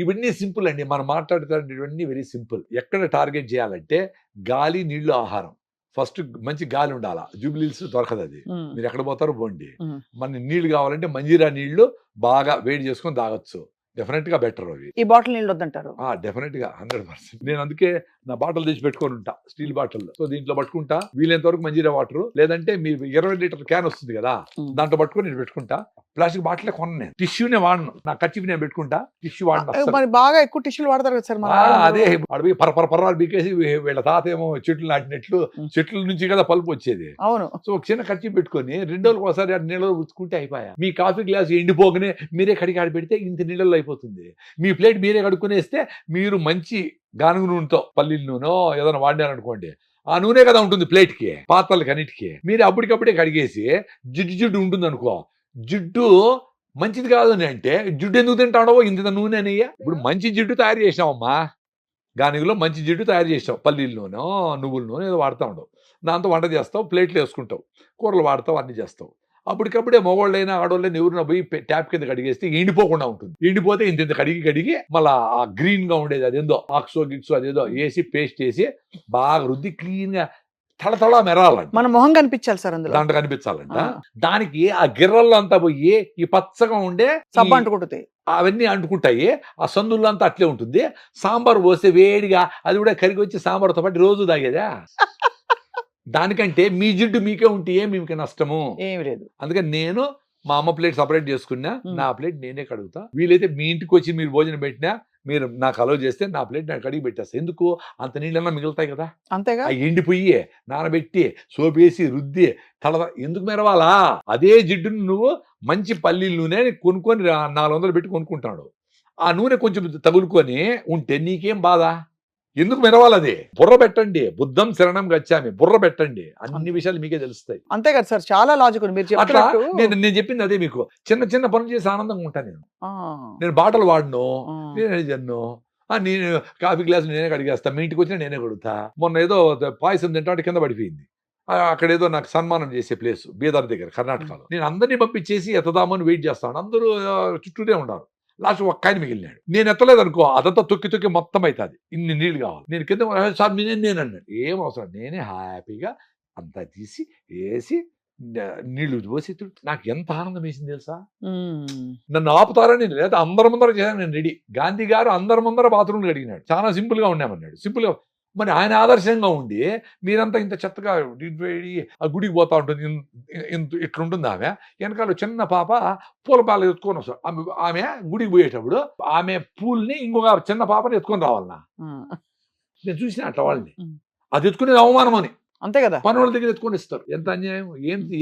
ఇవన్నీ సింపుల్ అండి. మనం మాట్లాడుతున్నవన్నీ వెరీ సింపుల్. ఎక్కడ టార్గెట్ చేయాలంటే గాలి, నీళ్లు, ఆహారం. ఫస్ట్ మంచి గాలి ఉండాలా. జూబ్లీహిల్స్ దొరకదు అది. మీరు ఎక్కడ పోతారో పోండి. మన నీళ్లు కావాలంటే మంజీరా నీళ్లు బాగా వేడి చేసుకొని తాగొచ్చు. డెఫినెట్ గా బెటర్ అవి. ఈ బాటిల్ నీళ్ళు వద్దంటారు. డెఫినెట్ గా 100%. నేను అందుకే నా బాటిల్ తెచ్చి పెట్టుకొని ఉంటా, స్టీల్ బాటిల్. సో దీంట్లో పట్టుకుంటా, వీలైనంత వరకు మంజీరా వాటర్, లేదంటే మీ 20 లీటర్ క్యాన్ వస్తుంది కదా, దాంట్లో పట్టుకొని నేను పెట్టుకుంటా. ప్లాస్టిక్ బాటిల్ కొనను, నేను టిష్యూనే వాడను. నా కచ్చివి నేను పెట్టుకుంటా, టిష్యూ వాడను. మరి బాగా ఎక్కువ టిష్యూలు వాడతారు కదా సార్. అదే అడవి పర్రాలు బీకేసి వీళ్ళ తాత ఏమో చెట్లు నాటినట్లు చెట్ల నుంచి కదా పలుపు వచ్చేది. అవును. సో ఒక చిన్న కచ్చి పెట్టుకొని 2 రోజులకు ఒకసారి నీళ్ళలో ఉచ్చుకుంటే అయిపోయా. మీ కాఫీ గ్లాస్ ఎండిపోగానే మీరే కడిగి ఆడి పెడితే ఇంత నీళ్ళలో అయిపోతుంది. మీ ప్లేట్ మీరే కడుక్కునేస్తే మీరు మంచి గానుగ నూనెతో, పల్లీల నూనె ఏదైనా వాడినారనుకోండి, ఆ నూనె కదా ఉంటుంది ప్లేట్కి, పాత్రలకి అన్నిటికీ. మీరు అప్పటికప్పుడే కడిగేసి జిడ్డు ఉంటుంది అనుకో, జిడ్డు మంచిది కాదని అంటే జిడ్డు ఎందుకు తింటాడో ఇంత నూనె అనయ్యా. ఇప్పుడు మంచి జిడ్డు తయారు చేసామమ్మా, గానుగలో మంచి జిడ్డు తయారు చేసావు, పల్లీల నూనె, నువ్వుల నూనె ఏదో వాడుతూ ఉండవు. దాంతో వంట చేస్తావు, ప్లేట్లు వేసుకుంటావు, కూరలు వాడతావు, అన్ని చేస్తావు. అప్పటికప్పుడే మగవాళ్ళైనా ఆడవాళ్ళైనా ఎవరిన పోయి ట్యాప్ కింద కడిగేస్తే ఎండిపోకుండా ఉంటుంది. ఎండిపోతే ఇంత కడిగి మళ్ళీ ఆ గ్రీన్ గా ఉండేది అదేందో ఆక్సో గిక్సో అదేదో వేసి పేస్ట్ వేసి బాగా రుద్ది క్లీన్ గా తళతళ మెరాలంట. మన మొహం కనిపించాలి సార్ అందులో. దాంట్లో కనిపించాలంట. దానికి ఆ గిర్రల్లో అంతా పోయి ఈ పచ్చగా ఉండే సబ్బు అంటుకుంటుంది, అవన్నీ అంటుకుంటాయి. ఆ సందుల్లో అంతా అట్లే ఉంటుంది. సాంబార్ పోస్తే వేడిగా అది కూడా కరిగి వచ్చి సాంబార్తో పాటు రోజు తాగేదా. దానికంటే మీ జిడ్డు మీకే ఉంటే మీకు నష్టము ఏమి లేదు. అందుకని నేను మా అమ్మ ప్లేట్ సపరేట్ చేసుకున్నా, నా ప్లేట్ నేనే కడుగుతా. వీలైతే మీ ఇంటికి వచ్చి మీరు భోజనం పెట్టినా మీరు నాకు అలౌ చేస్తే నా ప్లేట్ నాకు కడిగి పెట్టేస్తా. ఎందుకు, అంత నీళ్ళన్నా మిగులుతాయి కదా. అంతేగా. ఎండిపోయి నానబెట్టి సోపేసి రుద్ది ఎందుకు మెరవాలా. అదే జిడ్డును నువ్వు మంచి పల్లీల నూనె కొనుక్కొని 400 పెట్టి కొనుక్కుంటాడు. ఆ నూనె కొంచెం తగులుకొని ఉంటే నీకేం బాధ. ఎందుకు మెరవాలది. బుర్ర పెట్టండి, బుద్ధం శరణం గచ్చామి, బుర్ర పెట్టండి, అన్ని విషయాలు మీకే తెలుస్తాయి. అంతే కదా సార్, చాలా లాజిక్ ఉంది మీరు చెప్పినట్టు. నేను చెప్పింది అదే. మీకు చిన్న చిన్న పనులు చేసి ఆనందంగా ఉంటాను నేను బాటలు వాడను, నేనే జన్ను, నేను కాఫీ గ్లాస్ నేనే కడిగేస్తా, మీ ఇంటికి వచ్చినా నేనే కడుగుతా. మొన్న ఏదో పాయసం తింటే కింద పడిపోయింది. అక్కడ ఏదో నాకు సన్మానం చేసే ప్లేస్ బీదర్ దగ్గర, కర్ణాటకలో. నేను అందరినీ పంపించేసి ఎత్తదామని వెయిట్ చేస్తాను. అందరూ చుట్టూనే ఉన్నారు. లాస్ట్ ఒక్కాయన మిగిలినాడు. నేను ఎత్తలేదు అనుకో, అదంతా తొక్కి మొత్తం అవుతుంది. ఇన్ని నీళ్ళు కావాలి. నేను కింద సార్ నేను అన్నాడు. ఏం అవసరం, నేనే హ్యాపీగా అంతా తీసి వేసి నీళ్లు పోసి నాకు ఎంత ఆనందం వేసింది తెలుసా. నన్ను ఆపుతారని లేదా అందరి ముందర చేశాను నేను రెడీ. గాంధీ గారు అందరి ముందర బాత్రూమ్లు అడిగినాడు. చాలా సింపుల్ గా ఉన్నామన్నాడు. సింపుల్ గా మరి ఆయన ఆదర్శంగా ఉండి మీరంతా ఇంత చెత్తగా ఆ గుడికి పోతా ఉంటుంది, ఇట్లుంటుంది. ఆమె వెనకాల చిన్న పాప పూల పాలు ఎత్తుకొని వస్తాడు. ఆమె గుడికి పోయేటప్పుడు ఆమె పూల్ని ఇంకొక చిన్న పాపని ఎత్తుకొని రావాలన్నా. నేను చూసిన అట్లా వాళ్ళని, అది ఎత్తుకునేది అవమానం అని. అంతే కదా, పని వాళ్ళ దగ్గర ఎత్తుకొని ఇస్తారు. ఎంత అన్యాయం.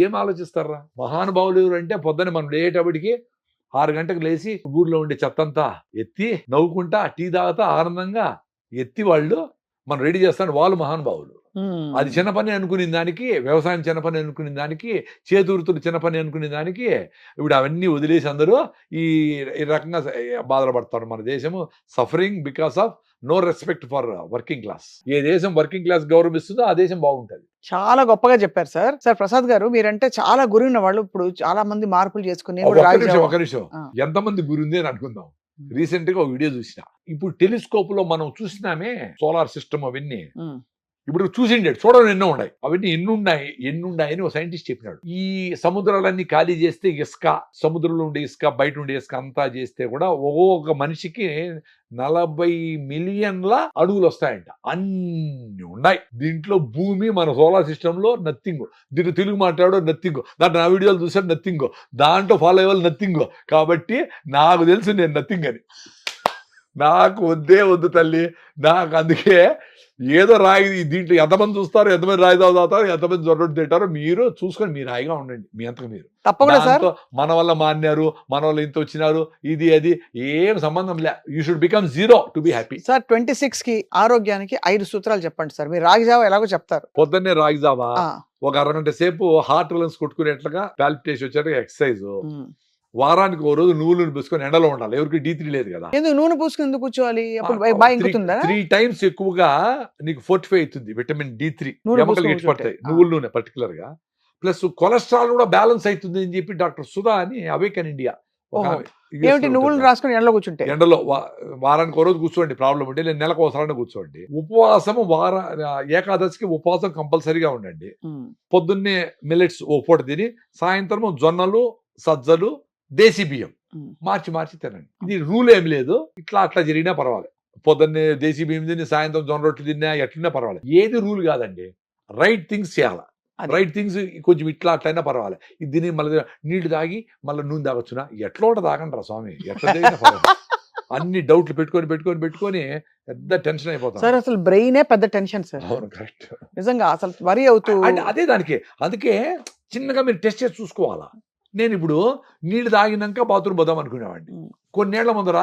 ఏం ఆలోచిస్తారా మహానుభావులు ఎవరు అంటే, పొద్దున మనం లేటప్పటికి 6 గంటలకు లేచి ఊర్లో ఉండే చెత్తంతా ఎత్తి నవ్వుకుంటా టీ తాగుతా ఆనందంగా ఎత్తి వాళ్ళు మనం రెడీ చేస్తాడు. వాళ్ళు మహానుభావులు. అది చిన్న పని అనుకునే దానికి, వ్యవసాయం చిన్న పని అనుకునే దానికి, చేతువృత్తులు చిన్న పని అనుకునే దానికి ఇప్పుడు అవన్నీ వదిలేసి అందరూ ఈ రకంగా బాధలు పడతారు. మన దేశము suffering because of no respect for working class. ఏ దేశం వర్కింగ్ క్లాస్ గౌరవిస్తుందో ఆ దేశం బాగుంటుంది. చాలా గొప్పగా చెప్పారు సార్. సార్ ప్రసాద్ గారు, మీరంటే చాలా గురువున్న వాళ్ళు. ఇప్పుడు చాలా మంది మార్పులు చేసుకుని ఒక నిమిషం ఎంతమంది గురుంది అని అనుకుందాం. రీసెంట్ గా ఒక వీడియో చూసిన. ఇప్పుడు టెలిస్కోప్ లో మనం చూసినామే సోలార్ సిస్టమ్ అవన్నీ. ఇప్పుడు చూసిండాడు, చూడడం ఎన్నో ఉన్నాయి. అవన్నీ ఎన్నున్నాయని ఒక సైంటిస్ట్ చెప్పినాడు. ఈ సముద్రాలన్నీ ఖాళీ చేస్తే ఇసుక, సముద్రంలో ఉండే ఇసుక, బయట ఉండే ఇసుక అంతా చేస్తే కూడా ఒక్కొక్క మనిషికి 40 మిలియన్ల అడుగులు వస్తాయంట. అన్ని ఉన్నాయి దీంట్లో. భూమి మన సోలార్ సిస్టమ్ లో నథింగ్. దీంట్లో తెలుగు మాట్లాడో నథింగ్, దాంట్లో నా వీడియోలు చూసాడు నథింగ్, దాంట్లో ఫాలో అయ్యే వాళ్ళు నథింగ్. కాబట్టి నాకు తెలుసు నేను నథింగ్ అని. నాకు వద్దు తల్లి. నాకు అందుకే ఏదో రాయి దీంట్లో ఎంతమంది చూస్తారు, ఎంతమంది రాయి తాగుతారు, ఎంతమంది జొర్రొట్టు తింటారో మీరు చూసుకొని మీరు హాయిగా ఉండండి. మీ అంతకు మీరు. తప్పకుండా సార్. మన వల్ల మాన్నారు, మన వల్ల ఇంత వచ్చినారు, ఇది అది ఏం సంబంధం లే. You should become zero to be happy. Sir 26 కి ఆరోగ్యానికి 5 సూత్రాలు చెప్పండి సార్. మీరు రాగి జావా ఎలాగో చెప్తారు. పొద్దున్నే రాగి జావా ఒక అరగంట సేపు హార్ట్ రిలన్స్ కొట్టుకునేట్లుగా పాల్పిటేషన్ వచ్చేట్టుగా ఎక్సర్సైజ్. వారానికి ఓ రోజు నువ్వులు పూసుకొని ఎండలో ఉండాలి. ఎవరికి D3 లేదు కదా. ఎందుకు నూనె పూసుకుని ఎందుకు కూర్చోవాలి? 3 టైమ్స్ ఎక్కువగా నీకు ఫోర్టిఫై అవుతుంది. విటమిన్ D3 ఎముకలు గట్టిపడతాయి నువ్వుల నూనె పర్టికులర్ గా. ప్లస్ కొలెస్ట్రాల్ కూడా బ్యాలెన్స్ అవుతుంది అని చెప్పి డాక్టర్ సుధా అని అవేకన్ ఇండియా ఏమిటి నువ్వులు రాసుకుని ఎండలో కూర్చుంటే? ఎండలో వారానికి ఒక రోజు కూర్చోండి, ప్రాబ్లం ఉంటే నేను నెలకు ఒకసారి కూర్చోండి. ఉపవాసము ఏకాదశికి ఉపవాసం కంపల్సరీగా ఉండండి. పొద్దున్నే మిల్లెట్స్ ఓ పూట తిని, సాయంత్రం జొన్నలు, సజ్జలు, దేశీ బియ్యం మార్చి తినండి. ఇది రూల్ ఏం లేదు, అట్లా జరిగినా పర్వాలేదు. పొద్దున్నే దేశీ బియ్యం తిని సాయంత్రం జొన్న రొట్టెలు తిన్నా ఎట్లయినా పర్వాలేదు. ఏది రూల్ కాదండి, రైట్ థింగ్స్ చేయాలి. రైట్ థింగ్స్ కొంచెం అట్లయినా పర్వాలేదు. ఇది తిని మళ్ళీ నీళ్లు తాగి మళ్ళీ నూనె తాగొచ్చునా, ఎట్లా ఒకటి తాగండి రా స్వామి, ఎట్లా తాగినా పర్వాలేదు. అన్ని డౌట్లు పెట్టుకొని పెద్ద టెన్షన్ అయిపోతాం సార్. అసలు బ్రెయినే పెద్ద టెన్షన్ సార్. అవును, కరెక్ట్. నిజంగా అసలు వరి అవుతూ అదే దానికి. అందుకే చిన్నగా మీరు టెస్ట్ చేసి చూసుకోవాలా. నేను ఇప్పుడు నీళ్లు తాగినాక బాత్రూమ్ పోదాం అనుకునేవాడిని. కొన్నేళ్ల ముందర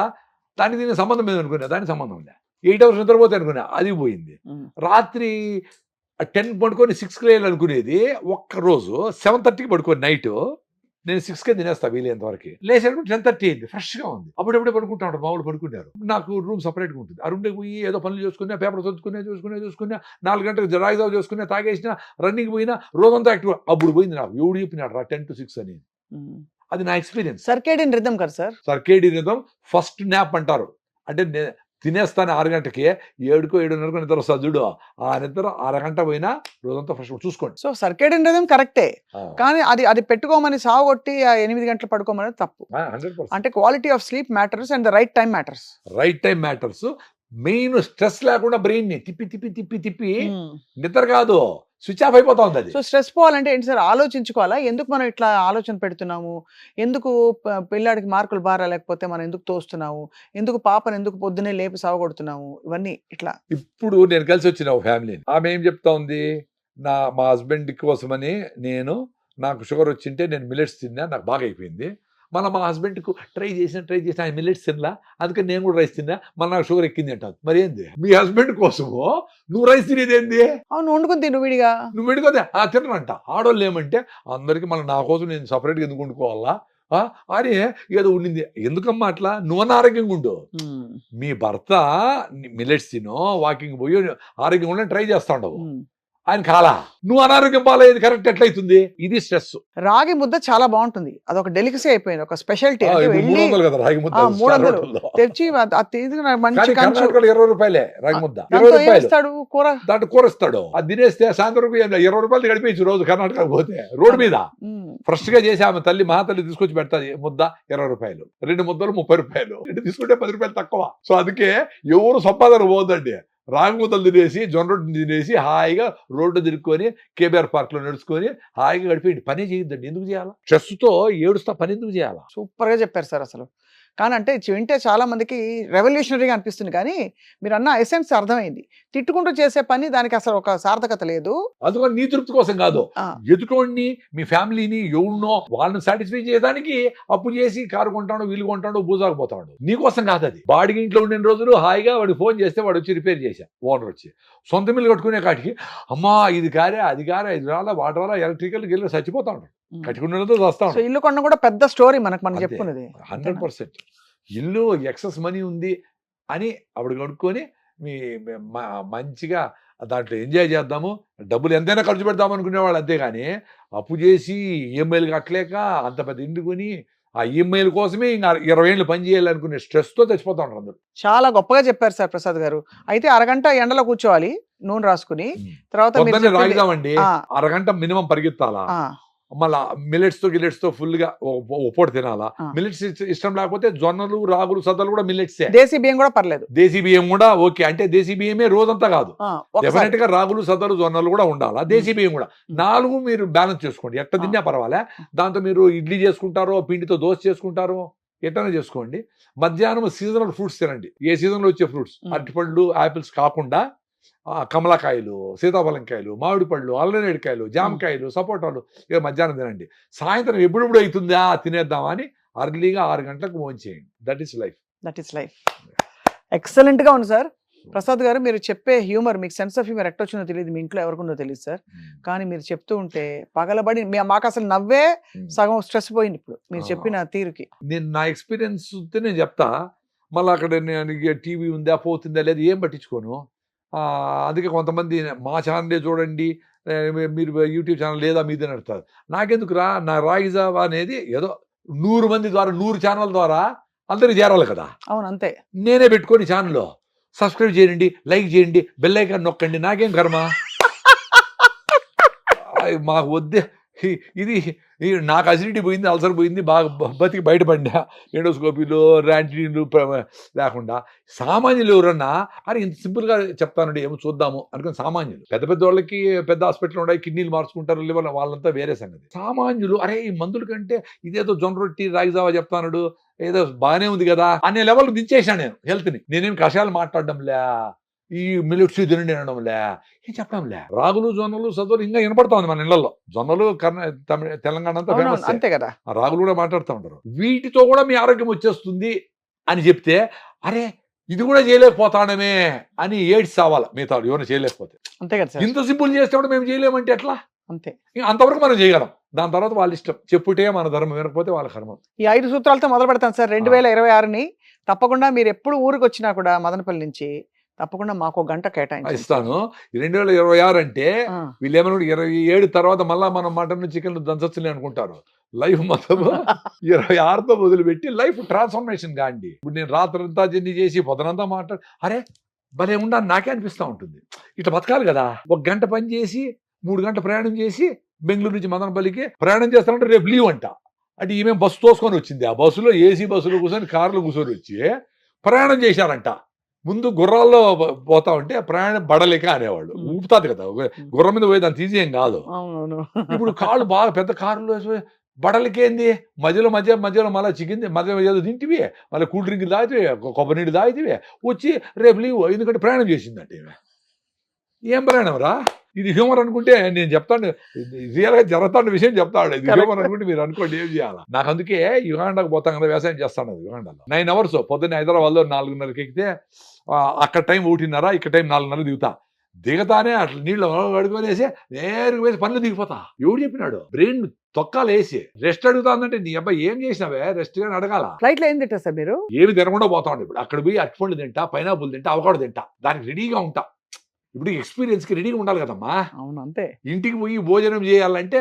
దానికి దీనికి సంబంధం లేదు అనుకున్నా, దానికి సంబంధం ఉందా. 8 hours నిద్రపోతే అనుకున్నా, అది పోయింది. రాత్రి 10 పడుకొని 6కి లేయాలి అనుకునేది, ఒక్కరోజు 7:30కి పడుకొని నైట్ నేను 6కే తినేస్తా వీలైనంత వరకు. లేచేటప్పుడు 10:30 అయింది, ఫ్రెష్గా ఉంది. అప్పుడెప్పుడే పడుకుంటాడు, మామూలు పడుకున్నారు. నాకు రూమ్ సపరేట్గా ఉంటుంది. ఆ రూమ్లోకి పోయి ఏదో పనులు చేసుకున్నా, పేపర్ చూసుకున్నా 4 గంటలకు రాయిదావు చేసుకున్నా, తాగేసినా, రన్నింగ్ పోయినా, రోజంతా యాక్టివ్. అప్పుడు పోయింది నాకు. ఎవడు చెప్పినాడు రా 10 to 6 అని. అది నా ఎక్స్పీరియన్స్. సర్కేడియన్ రిథమ్ కదా sir. Circadian rhythm first nap అంటారు. అంటే తినేస్తాను 6 గంటకి, 7కో 7:30కో నిద్ర వస్తుంది చూడు, ఆ నిద్ర అరగంట పోయినా రోజంతా ఫ్రెష్ చూసుకోండి. సో సర్కేడియన్ రిథమ్ కరెక్టే, కానీ అది పెట్టుకోమని సాగొట్టి 8 గంటలు పడుకోమని తప్పు. 100%. అంటే quality of sleep matters and the right time matters. Right time matters. Main stress లేకుండా బ్రెయిన్ ని తిప్పి నిద్ర కాదు, స్విచ్ ఆఫ్ అయిపోతా ఉంది అది. సో స్ట్రెస్ పోవాలంటే ఏంటి సార్? ఆలోచించుకోవాలా, ఎందుకు మనం ఇట్లా ఆలోచన పెడుతున్నాము, ఎందుకు పిల్లాడికి మార్కులు బారా, లేకపోతే మనం ఎందుకు తోస్తున్నాము, ఎందుకు పాపను ఎందుకు పొద్దున్నే లేపి సాగొడుతున్నాము, ఇవన్నీ ఇట్లా. ఇప్పుడు నేను కలిసి వచ్చిన ఒక ఫ్యామిలీని, ఆమె ఏం చెప్తా ఉంది, మా హస్బెండ్ కోసమని నాకు షుగర్ వచ్చింటే నేను మిల్లెట్స్ తిన్నా, నాకు బాగా అయిపోయింది. మళ్ళీ మా హస్బెండ్కు ట్రై చేసిన ఆయన మిల్లెట్స్ తినలా, అందుకని నేను కూడా రైస్ తిన్నా, మళ్ళీ నాకు షుగర్ ఎక్కింది అంటాను. మరి ఏంది, మీ హస్బెండ్ కోసము నువ్వు రైస్ తినేది ఏంది? అవును, వండుకుని తిను విడిగా. నువ్వు విడిపోతే తినరంట. ఆడవాళ్ళు ఏమంటే అందరికి మళ్ళీ నా కోసం నేను సపరేట్గా ఎందుకు వండుకోవాలా అని ఏదో ఉండింది. ఎందుకమ్మా అట్లా? నువ్వు ఆరోగ్యంగా ఉండు, మీ భర్త మిల్లెట్స్ తినో, వాకింగ్ పోయి ఆరోగ్యంగా ఉండని ట్రై చేస్తా ఉండవు, ఆయన కాలా, నువ్వు అనారోగ్యం పాలయ్యేది కరెక్ట్ ఎట్లయితుంది? ఇది స్ట్రెస్. రాగి ముద్ద చాలా బాగుంటుంది, అదొక డెలికసీ అయిపోయింది, ఒక స్పెషాలిటీ. 300 కదా రాగి ముద్ద, 300 తెచ్చి మంచి 20 రూపాయలే రాగి ముద్ద. 20 రూపాయలు కూర, దాంట్లో కూర ఇస్తాడు. అది తినేస్తే సాయంత్రం 20 రూపాయలు గడిపేయచ్చు రోజు. కర్ణాటక పోతే రోడ్డు మీద ఫ్రెష్ గా చేసి ఆమె తల్లి మహాతల్లి తీసుకొచ్చి పెడతాది. ముద్ద 20 రూపాయలు, 2 ముద్దలు 30 రూపాయలు, 2 తీసుకుంటే 10 రూపాయలు తక్కువ. సో అందుకే ఎవరు సంపాదన పోదండి. రాగి ముద్దలు తినేసి, జొన్న రొట్టెలు తినేసి హాయిగా రోడ్డు తిరుక్కొని కేబీఆర్ పార్క్ లో నడుచుకొని హాయిగా గడిపేయండి. పని చేయొద్దండి. ఎందుకు చేయాలా? స్ట్రెస్ తో ఏడుస్తా పని ఎందుకు చేయాలా? సూపర్ గా చెప్పారు సార్. అసలు కానీ అంటే వింటే చాలా మందికి రెవల్యూషనరీగా అనిపిస్తుంది, కానీ మీరు అన్న ఎసెన్స్ అర్థమైంది. తిట్టుకుంటూ చేసే పని దానికి అసలు ఒక సార్థకత లేదు. అందుకని నీ తృప్తి కోసం కాదు, ఎదుటోడిని, మీ ఫ్యామిలీని, ఎవరినో వాళ్ళని సాటిస్ఫై చేయడానికి అప్పు చేసి కారు కొంటాడు, వీలు కొంటాడు, బూజాకపోతాడు. నీకోసం కాదు అది. బాడికి ఇంట్లో ఉండిన రోజులు హాయిగా వాడికి ఫోన్ చేస్తే వాడు వచ్చి రిపేర్ చేశా, ఓనర్ వచ్చి. సొంత మిల్లు కట్టుకునే కాటికి అమ్మా ఇది కారే, అది కారే, ఇది రాలా, వాటర్ రాలా, ఎలక్ట్రికల్ గిల్లు చచ్చిపోతా ఉంటాడు. కట్టుకున్నదో వస్తాడు. ఇల్లు కొన్న కూడా పెద్ద స్టోరీ మనం చెప్పుకున్నది. 100%. ఇల్లు ఎక్సెస్ మనీ ఉంది అని అప్పుడు కొనుక్కొని మీ మంచిగా దాంట్లో ఎంజాయ్ చేద్దాము, డబ్బులు ఎంతైనా ఖర్చు పెడదాం అనుకునేవాళ్ళు. అంతేగాని అప్పు చేసి ఈఎంఐలు కట్టలేక అంత పెద్ద ఇంటి కొని ఆ ఈఎంఐల కోసమే ఇంకా 20 ఏళ్ళు పని చేయాలనుకునే స్ట్రెస్తో చచ్చిపోతా ఉంటారు అందరూ. చాలా గొప్పగా చెప్పారు సార్ ప్రసాద్ గారు. అయితే అరగంట ఎండలో కూర్చోవాలి నూనె రాసుకుని, తర్వాత రాగిదామండి, అరగంట మినిమం పరిగెత్తాలా. మళ్ళా మిల్లెట్స్ తో ఫుల్ గా పూట తినాలా. మిల్లెట్స్ ఇష్టం లేకపోతే జొన్నలు, రాగులు, సద్దలు కూడా మిల్లెట్సే. దేశీ బియ్యం కూడా పర్లేదు. దేశీ బియ్యం కూడా ఓకే. అంటే దేశీ బియ్యమే రోజంతా కాదు, డెఫినెట్ గా రాగులు, సద్దలు, జొన్నలు కూడా ఉండాలా. దేశీ బియ్యం కూడా 4 మీరు బ్యాలెన్స్ చేసుకోండి. ఎట్ట తిన్నా పర్వాలే. దాంతో మీరు ఇడ్లీ చేసుకుంటారో, పిండితో దోశ చేసుకుంటారో, ఎట్లనే చేసుకోండి. మధ్యాహ్నం సీజనల్ ఫ్రూట్స్ తినండి. ఏ సీజన్లో వచ్చే ఫ్రూట్స్, అరటిపళ్ళు, ఆపిల్స్ కాకుండా కమలకాయలు, సీతాఫలంకాయలు, మామిడి పళ్ళు, అల్లనేడికాయలు, జామకాయలు, సపోటాలు ఇక మధ్యాహ్నం తినండి. సాయంత్రం ఎప్పుడెప్పుడు అవుతుందా తినేద్దామా అని అర్లీగా 6 గంటలకు భోంచేయండి. That is life. ఎక్సలెంట్ గా ఉంది సార్. ప్రసాద్ గారు, మీరు చెప్పే హ్యూమర్, మీకు సెన్స్ ఆఫ్ హ్యూమర్ ఎట్టొచ్చిందో తెలియదు, మీ ఇంట్లో ఎవరికుందో తెలియదు సార్, కానీ మీరు చెప్తూ ఉంటే పగలబడి మాకు అసలు నవ్వే సగం స్ట్రెస్ పోయింది ఇప్పుడు మీరు చెప్పిన తీరుకి. నేను నా ఎక్స్పీరియన్స్ నేను చెప్తా. మళ్ళీ అక్కడ టీవీ ఉందా, పోతుందా లేదా ఏం పట్టించుకోను. అందుకే కొంతమంది మా ఛానలే చూడండి, మీరు యూట్యూబ్ ఛానల్ లేదా మీదే నడుస్తారు. నాకెందుకు రా, నా రాగిజావా అనేది ఏదో 100 మంది ద్వారా 100 ఛానల్ ద్వారా అందరికి చేరాలి కదా. అవును అంతే. నేనే పెట్టుకొని ఛానల్లో సబ్స్క్రైబ్ చేయండి, లైక్ చేయండి, బెల్ ఐకాన్ నొక్కండి, నాకేం కర్మ. మాకు వద్దే ఇది. నాకు అసిడిటీ పోయింది, అల్సర్ పోయింది, బాగా బతికి బయటపడినా ఎండోస్కోపీలో ర్యాంటీన్లు లేకుండా. సామాన్యులు ఎవరన్నా అరే ఇంత సింపుల్గా చెప్తానండి ఏమో చూద్దాము అనుకుని సామాన్యులు. పెద్ద పెద్ద వాళ్ళకి పెద్ద హాస్పిటల్ ఉన్నాయి, కిడ్నీలు మార్చుకుంటారు, లివర్, వాళ్ళంతా వేరే సంగతి. సామాన్యులు అరే ఈ మందుల కంటే ఇదేదో జొన్న రొట్టి రాగి జావా చెప్తాడు, ఏదో బాగానే ఉంది కదా అనే లెవెల్ దించేసాను నేను హెల్త్ని. నేనేం కషాయాలు మాట్లాడడంలే, ఈ మిల్లెట్స్ తినండి అనడంలే, ఏం చెప్పడంలే. రాగులు జొన్నలు సజ్జలు ఇంకా వినపడతా ఉంది మన ఇళ్లలో. జొన్నలు తెలంగాణ అంతా ఫేమస్, అంతే కదా. రాగులు కూడా మాట్లాడుతూ ఉంటారు. వీటితో కూడా మీ ఆరోగ్యం వచ్చేస్తుంది అని చెప్తే అరే ఇది కూడా చేయలేకపోతాడమే అని ఏడ్స్ సావాలి మిగతా ఎవరైనా చేయలేకపోతే. అంతే కదా. ఇంత సింపుల్ చేస్తే కూడా మేము చేయలేమంటే ఎట్లా? అంతే. అంతవరకు మనం చేయగలం, దాని తర్వాత వాళ్ళ ఇష్టం. చెప్పుటే మన ధర్మం, వినకపోతే వాళ్ళ కర్మం. ఈ 5 సూత్రాలతో మొదలు పెడతాను సార్ 2026ని. తప్పకుండా మీరు ఎప్పుడు ఊరికి వచ్చినా కూడా మదనపల్లి నుంచి తప్పకుండా మాకు గంట కేటాయిస్తాను. 2026 అంటే వీళ్ళు ఏమన్నా 27 తర్వాత మళ్ళా మనం మటన్ చికెన్ దంచొచ్చులే అనుకుంటారు. లైఫ్ మొత్తం 26తో మొదలుపెట్టి లైఫ్ ట్రాన్స్ఫర్మేషన్ కాండి. ఇప్పుడు నేను రాత్రంతా జర్నీ చేసి పొద్దునంతా మాట్లాడు అరే భలే ఉండాలి నాకే అనిపిస్తూ ఉంటుంది. ఇట్లా బతకాలి కదా. 1 గంట పని చేసి 3 గంటల ప్రయాణం చేసి బెంగళూరు నుంచి మదనపల్లికి ప్రయాణం చేస్తానంటే రేపు లీవ్ అంట. అంటే ఈమె బస్సు తోసుకొని వచ్చింది, ఆ బస్సులో ఏసీ బస్సులో కూర్చొని కార్లో కూర్చొని వచ్చి ప్రయాణం చేశారంట. ముందు గుర్రాల్లో పోతా ఉంటే ప్రయాణం బడలేక అనేవాళ్ళు. ఊపుతాది కదా గుర్రం మీద పోయేది, అంత ఈజీ ఏం కాదు. ఇప్పుడు కాళ్ళు బాగా పెద్ద కారులో బడలకేంది, మధ్యలో మళ్ళీ చికెన్ మధ్య తింటివి, మళ్ళీ కూల్ డ్రింక్ తాగితే, కొబ్బరి నీళ్ళు తాగితే వచ్చి రేపు లీవ్, ఎందుకంటే ప్రయాణం చేసిందంటే. ఏం ప్రయాణం రా ఇది? హ్యూమర్ అనుకుంటే నేను చెప్తాను, రియల్గా జరుగుతున్న విషయం చెప్తాడు. ఇది హ్యూమర్ అనుకుంటే మీరు అనుకోండి ఏం చేయాలి. నాకు అందుకే యుగాండాకు పోతాం కదా, వ్యవసాయం చేస్తాను. యుగాండాలో 9 hours పొద్దున్న హైదరాబాద్లో 4:30కి ఎక్కితే అక్కడ టైం 1:30, ఇక్కడ టైం 4:30 దిగుతా. దిగతానే అట్లా నీళ్ళు అడుగునేసి నేరుగా వేసి పనులు దిగిపోతా. ఎవడు చెప్పినాడు? బ్రెయిన్ తొక్కాలు వేసి రెస్ట్ అడుగుతాందంటే నీ అబ్బాయి ఏం చేసినావే రెస్ట్ గాని అడగాల. ఫ్లైట్ లో ఏం తింటా సార్ మీరు? ఏమి తినకుండా పోతా ఉండే. ఇప్పుడు అక్కడ పోయి అరటిపండు తింటా, పైనాపుల్ తింటా, అవకాడో తింటా, దానికి రెడీగా ఉంటా. ఇప్పుడు ఎక్స్పీరియన్స్ కి రెడీగా ఉండాలి కదమ్మా. అవును అంతే. ఇంటికి పోయి భోజనం చేయాలంటే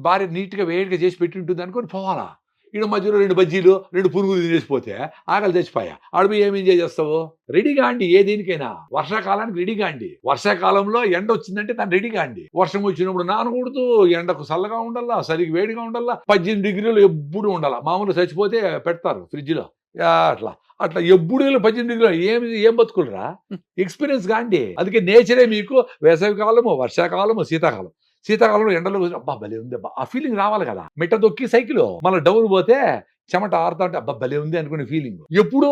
భార్య నీట్ గా వేడిగా చేసి పెట్టి ఉంటుంది అనుకొని పోవాలా. ఈడ మధ్యలో 2 బజ్జీలు 2 పురుగులు తినేసిపోతే ఆకలి తెచ్చిపోయా. ఆడపోయి ఏం ఎంజాయ్ చేస్తావు? రెడీగా అండి ఏ దేనికైనా. వర్షాకాలానికి రెడీగా అండి. వర్షాకాలంలో ఎండ వచ్చిందంటే దాన్ని రెడీగా అండి. వర్షం వచ్చినప్పుడు నానకూడదు, ఎండకు చల్లగా ఉండాలా, సరిగ్గా వేడిగా ఉండాలా, 18 degrees ఎప్పుడు ఉండాలా. మామూలు చచ్చిపోతే పెడతారు ఫ్రిడ్జ్ లో అట్లా అట్లా ఎప్పుడు 18 degrees ఏం బతుకులరా. ఎక్స్పీరియన్స్ కాండి. అందుకే నేచరే మీకు వేసవి కాలము, వర్షాకాలము, శీతాకాలం. శీతాకాలంలో ఎండలో అబ్బా భలే ఉంది అబ్బా ఆ ఫీలింగ్ రావాలి కదా. మెట్ట దొక్కి సైకిల్ మళ్ళీ డౌన్ పోతే చెమట ఆరుతా ఉంటే అబ్బా భలే ఉంది అనుకునే ఫీలింగ్. ఎప్పుడో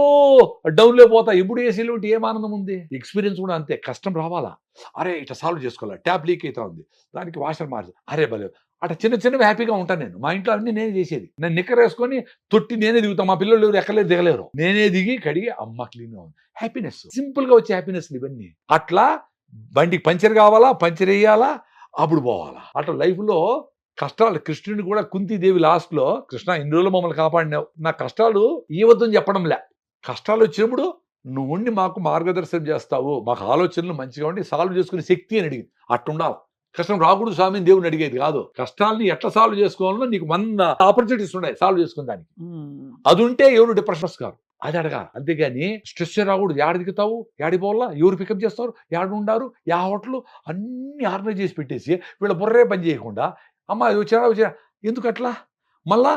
డౌన్లో పోతా, ఎప్పుడు ఏసీలో ఉంటే ఏం ఆనందం ఉంది. ఎక్స్పీరియన్స్ కూడా అంతే, కష్టం రావాలా. అరే ఇట్లా సాల్వ్ చేసుకోవాలి, ట్యాప్ లీక్ అవుతా ఉంది, దానికి వాషర్ మార్చి అరే భలే అట్లా చిన్నవి హ్యాపీగా ఉంటాను నేను. మా ఇంట్లో అన్ని నేనే చేసేది. నేను నిక్కర్ వేసుకొని తొట్టి నేనే దిగుతాను. మా పిల్లలు ఎవరు ఎక్కలేదు దిగలేరు. నేనే దిగి కడిగి అమ్మ క్లీన్గా ఉంది. హ్యాపీనెస్, సింపుల్గా వచ్చే హ్యాపీనెస్ ఇవన్నీ. అట్లా బండికి పంచర్ కావాలా, పంచర్ వేయాలా, అప్పుడు పోవాలా. అట్లా లైఫ్లో కష్టాలు. కృష్ణుని కూడా కుంతీదేవి లాస్ట్లో కృష్ణ ఇన్ని రోజులు మమ్మల్ని కాపాడినావు, నా కష్టాలు ఈ వద్దని చెప్పడంలే. కష్టాలు వచ్చినప్పుడు నువ్వు ఉండి మాకు మార్గదర్శనం చేస్తావు, మాకు ఆలోచనలు మంచిగా ఉండి సాల్వ్ చేసుకునే శక్తి అని అడిగింది. అట్టుండాలి. కష్టం రాకూడదు స్వామిని దేవుని అడిగేది కాదు. కష్టాలని ఎట్లా సాల్వ్ చేసుకోవాలో నీకు 100 ఆపర్చునిటీస్ ఉన్నాయి సాల్వ్ చేసుకునే దానికి. అది ఉంటే ఎవరు డిప్రెషన్స్ కాదు, అది అడగాలి. అంతేగాని స్ట్రెస్ రాకూడదు. ఏడ దిగుతావు, ఏడిపోవాలా, ఎవరు పికప్ చేస్తారు, ఏడు ఉండారు, యా హోటల్ అన్ని ఆర్గనైజ్ చేసి పెట్టేసి వీళ్ళ బుర్రే పని చేయకుండా అమ్మ అది వచ్చినా ఎందుకు అట్లా. మళ్ళా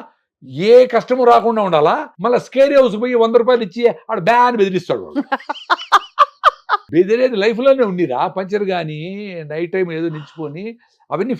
ఏ కష్టము రాకుండా ఉండాలా. మళ్ళీ స్కేరీ హౌస్ పోయి 100 రూపాయలు ఇచ్చి ఆడ బ్యాన్ బెదిరిస్తాడు. బెదిరేది లైఫ్లోనే ఉండిరా. పంచర్ కానీ నైట్ టైం ఏదో నిలిచిపోని అవన్నీ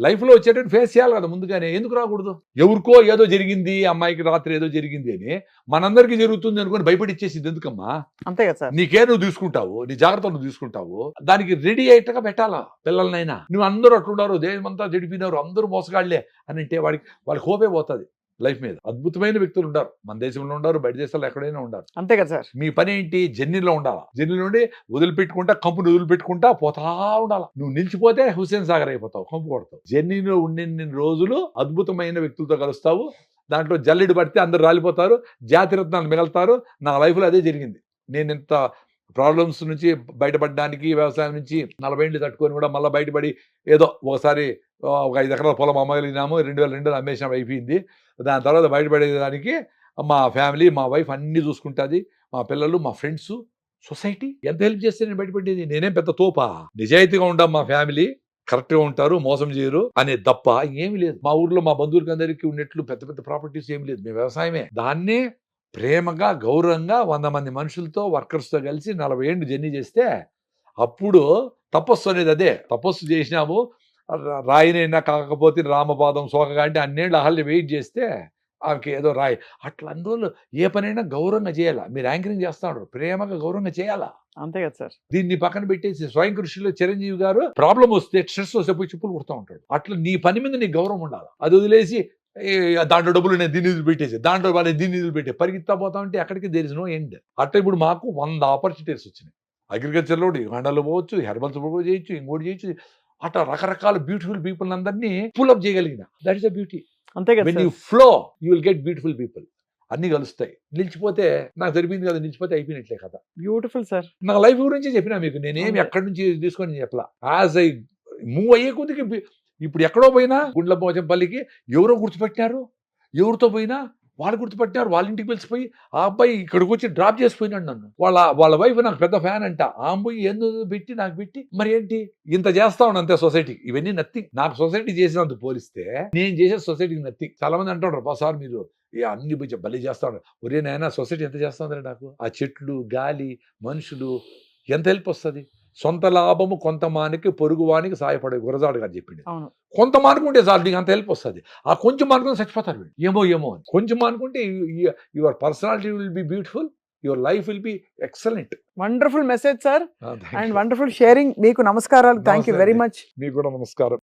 లైఫ్లో వచ్చేటట్టు ఫేస్ చేయాలి కదా ముందుగానే. ఎందుకు రాకూడదు? ఎవరికో ఏదో జరిగింది, అమ్మాయికి రాత్రి ఏదో జరిగింది అని మనందరికీ జరుగుతుంది అనుకుని భయపడిచ్చేసింది ఎందుకమ్మా? అంతే కదా సార్. నీకే నువ్వు తీసుకుంటావు, నీ జాగ్రత్తలు నువ్వు తీసుకుంటావు, దానికి రెడీ అయ్యేట్టుగా పెట్టాలా పిల్లలనైనా. నువ్వు అందరూ అట్లున్నారు, దేశమంతా జడిపినారు, అందరూ మోసగాళ్లే అని అంటే వాళ్ళకి హోపే పోతుంది లైఫ్ మీద. అద్భుతమైన వ్యక్తులు ఉంటారు, మన దేశంలో ఉంటారు, బయట దేశాల్లో ఎక్కడైనా ఉంటారు. అంతే కదా సార్. మీ పని ఏంటి? జర్నీలో ఉండాలా. జర్నీ నుండి వదిలిపెట్టుకుంటా, కంపుని వదిలిపెట్టుకుంటా పోతా ఉండాలా. నువ్వు నిలిచిపోతే హుస్సేన్ సాగర్ అయిపోతావు, కంపు కొడతావు. జర్నీలో ఉండిన రోజులు అద్భుతమైన వ్యక్తులతో కలుస్తావు. దాంట్లో జల్లెడు పడితే అందరు రాలిపోతారు, జాతిరత్నాలు మిగలుతారు. నా లైఫ్లో అదే జరిగింది. నేను ఇంత ప్రాబ్లమ్స్ నుంచి బయటపడడానికి వ్యవసాయం నుంచి 40 ఏళ్ళు తట్టుకొని కూడా మళ్ళీ బయటపడి ఏదో ఒకసారి ఒక 5 ఎకరాల పొలం అమ్మగలిగినాము, 2002లో అమ్మేసినాము, అయిపోయింది. దాని తర్వాత బయటపడేదానికి మా ఫ్యామిలీ, మా వైఫ్ అన్నీ చూసుకుంటుంది, మా పిల్లలు, మా ఫ్రెండ్స్, సొసైటీ ఎంత హెల్ప్ చేస్తే నేను బయటపడేది. నేనేం పెద్ద తోపా, నిజాయితీగా ఉంటాం మా ఫ్యామిలీ, కరెక్ట్గా ఉంటారు, మోసం చేయరు అనేది తప్ప ఏమీ లేదు. మా ఊర్లో మా బంధువులకి అందరికీ ఉన్నట్లు పెద్ద పెద్ద ప్రాపర్టీస్ ఏమి లేదు, మేము వ్యవసాయమే. దాన్నే ప్రేమగా గౌరవంగా 100 మంది మనుషులతో వర్కర్స్తో కలిసి 40 ఏళ్ళు జర్నీ చేస్తే అప్పుడు తపస్సు అనేది అదే. తపస్సు చేసినాము, రాయినైనా కాకపోతే రామపాదం సోకగా అంటే అన్నేళ్ళు అహల్య వెయిట్ చేస్తే ఆమెకి ఏదో రాయి. అట్లా అన్ని రోజులు ఏ పనైనా గౌరవంగా చేయాలా. మీరు యాంకరింగ్ చేస్తా ఉంటారు, ప్రేమగా గౌరవంగా చేయాలా. అంతే కదా సార్. దీన్ని పక్కన పెట్టేసి స్వయం కృషిలో చిరంజీవి గారు ప్రాబ్లం వస్తే, స్ట్రెస్ వస్తే పోయి చెప్పులు కుడుతూ ఉంటాడు. అట్లా నీ పని మీద నీకు గౌరవం ఉండాలి. అది వదిలేసి దాంట్లో డబ్బులు నేను దీన్ని నిధులు పెట్టేసి, దాంట్లో వాళ్ళు దీన్ని నిధులు పెట్టే పరిగెత్తా పోతా ఉంటే అక్కడికి దేర్ ఇస్ నో ఎండ్. అట్లా ఇప్పుడు మాకు 100 ఆపర్చునిటీస్ వచ్చినాయి. అగ్రికల్చర్లో హండలు పోవచ్చు, హెర్బల్స్ చేయొచ్చు, ఇంకోటి చేయొచ్చు. అట్లా రకరకాల బ్యూటిఫుల్ పీపుల్ అందరినీ పుల్అప్ చేయగలిగిన. That is the beauty. అంతే కదా. When you flow you will get beautiful people. అన్ని కలుస్తాయి. నిలిచిపోతే నాకు జరిపింది కదా, నిలిచిపోతే అయిపోయినట్లే కదా. Beautiful sir. నా లైఫ్ గురించి చెప్పినా మీకు, నేనేమి ఎక్కడి నుంచి తీసుకొని చెప్పలా. యాజ్ ఐ మూవ్ అయ్యే కొద్దికి ఇప్పుడు ఎక్కడో పోయినా గుండ్లపోచంపల్లికి ఎవరో గుర్తుపెట్టారు, ఎవరితో పోయినా వాళ్ళు గుర్తుపెట్టారు, వాళ్ళ ఇంటికి పిలిచిపోయి ఆ అబ్బాయి ఇక్కడికి వచ్చి డ్రాప్ చేసిపోయినాడు నన్ను. వాళ్ళ వైఫ్ నాకు పెద్ద ఫ్యాన్ అంట. ఆ అమ్మాయి ఎందుకు పెట్టి నాకు పెట్టి మరి ఏంటి ఇంత చేస్తా ఉన్నాను అంతే సొసైటీకి. ఇవన్నీ నథింగ్. నాకు సొసైటీ చేసినందుకు పోలిస్తే నేను చేసే సొసైటీకి నథింగ్. చాలా మంది అంటుంటారు సార్ మీరు అన్ని బలి చేస్తా ఉన్నారు. ఒరే నాయన సొసైటీ ఎంత చేస్తా ఉందంటే నాకు ఆ చెట్లు, గాలి, మనుషులు ఎంత హెల్ప్ వస్తుంది. సొంత లాభము కొంత మానికి పొరుగువానికి సాయపడే గురజాడు గారు చెప్పింది. కొంత మానుకుంటే చాలు నీకు అంత హెల్ప్ వస్తుంది. ఆ కొంచెం మానుకుంటే చచ్చిపోతారు వీళ్ళు. ఏమో అని కొంచెం మానుకుంటే your personality will be beautiful, your life will be excellent. Wonderful message sir and wonderful sharing. మీకు నమస్కారాలు. Thank you very much. మీకు కూడా నమస్కారం.